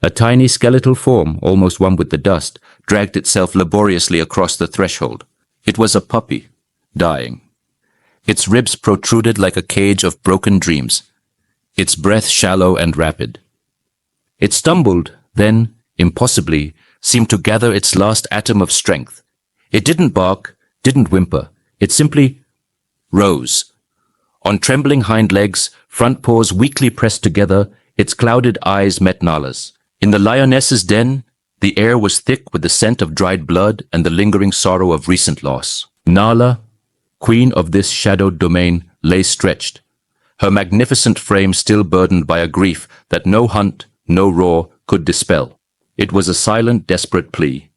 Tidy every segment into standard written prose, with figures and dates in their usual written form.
A tiny skeletal form, almost one with the dust, dragged itself laboriously across the threshold. It was a puppy, dying. Its ribs protruded like a cage of broken dreams, its breath shallow and rapid. It stumbled, then, impossibly, seemed to gather its last atom of strength. It didn't bark, didn't whimper. It simply rose. On trembling hind legs, front paws weakly pressed together, its clouded eyes met Nala's. In the lioness's den, the air was thick with the scent of dried blood and the lingering sorrow of recent loss. Nala, queen of this shadowed domain, lay stretched, her magnificent frame still burdened by a grief that no hunt, no roar could dispel. It was a silent, desperate plea.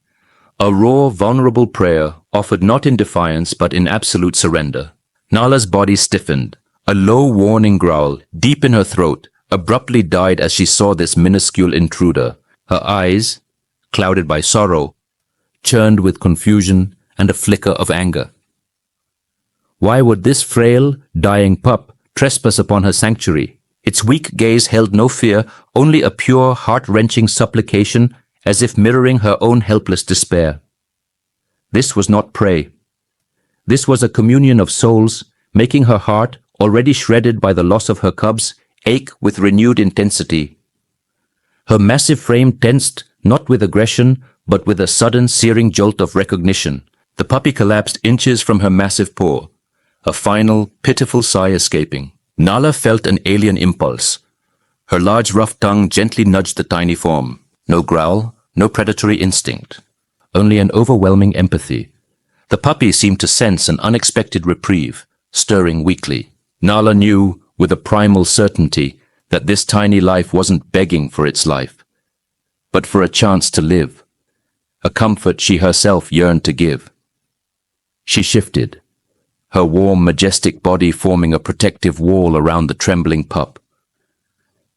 A raw, vulnerable prayer offered not in defiance but in absolute surrender. Nala's body stiffened. A low, warning growl, deep in her throat, abruptly died as she saw this minuscule intruder. Her eyes, clouded by sorrow, churned with confusion and a flicker of anger. Why would this frail, dying pup trespass upon her sanctuary? Its weak gaze held no fear, only a pure, heart-wrenching supplication, as if mirroring her own helpless despair. This was not prey. This was a communion of souls, making her heart, already shredded by the loss of her cubs, ache with renewed intensity. Her massive frame tensed, not with aggression, but with a sudden, searing jolt of recognition. The puppy collapsed inches from her massive paw, a final, pitiful sigh escaping. Nala felt an alien impulse. Her large, rough tongue gently nudged the tiny form. No growl, no predatory instinct, only an overwhelming empathy. The puppy seemed to sense an unexpected reprieve, stirring weakly. Nala knew, with a primal certainty, that this tiny life wasn't begging for its life, but for a chance to live, a comfort she herself yearned to give. She shifted, her warm, majestic body forming a protective wall around the trembling pup,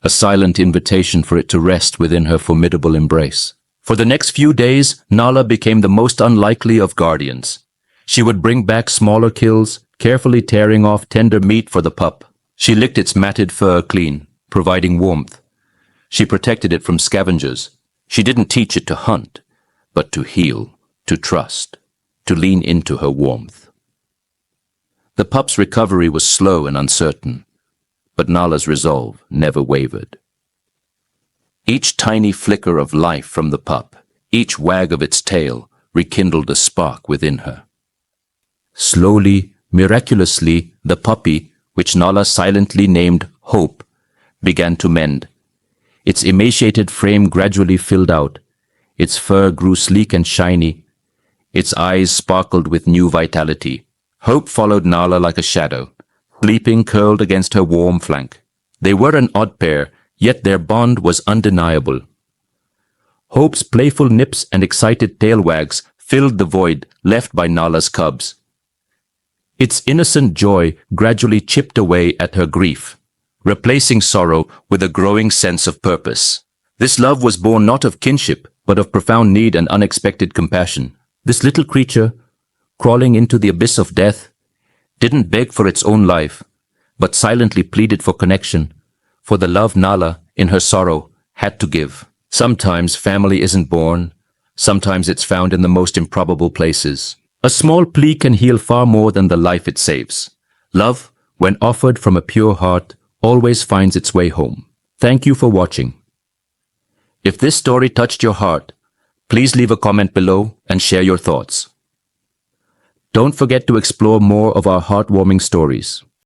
a silent invitation for it to rest within her formidable embrace. For the next few days, Nala became the most unlikely of guardians. She would bring back smaller kills, carefully tearing off tender meat for the pup. She licked its matted fur clean, providing warmth. She protected it from scavengers. She didn't teach it to hunt, but to heal, to trust, to lean into her warmth. The pup's recovery was slow and uncertain, but Nala's resolve never wavered. Each tiny flicker of life from the pup, each wag of its tail, rekindled a spark within her. Slowly, miraculously, the puppy, which Nala silently named Hope, began to mend. Its emaciated frame gradually filled out. Its fur grew sleek and shiny. Its eyes sparkled with new vitality. Hope followed Nala like a shadow, sleeping curled against her warm flank. They were an odd pair, yet their bond was undeniable. Hope's playful nips and excited tail wags filled the void left by Nala's cubs. Its innocent joy gradually chipped away at her grief, replacing sorrow with a growing sense of purpose. This love was born not of kinship, but of profound need and unexpected compassion. This little creature, crawling into the abyss of death, didn't beg for its own life, but silently pleaded for connection, for the love Nala, in her sorrow, had to give. Sometimes family isn't born, sometimes it's found in the most improbable places. A small plea can heal far more than the life it saves. Love, when offered from a pure heart, always finds its way home. Thank you for watching. If this story touched your heart, please leave a comment below and share your thoughts. Don't forget to explore more of our heartwarming stories.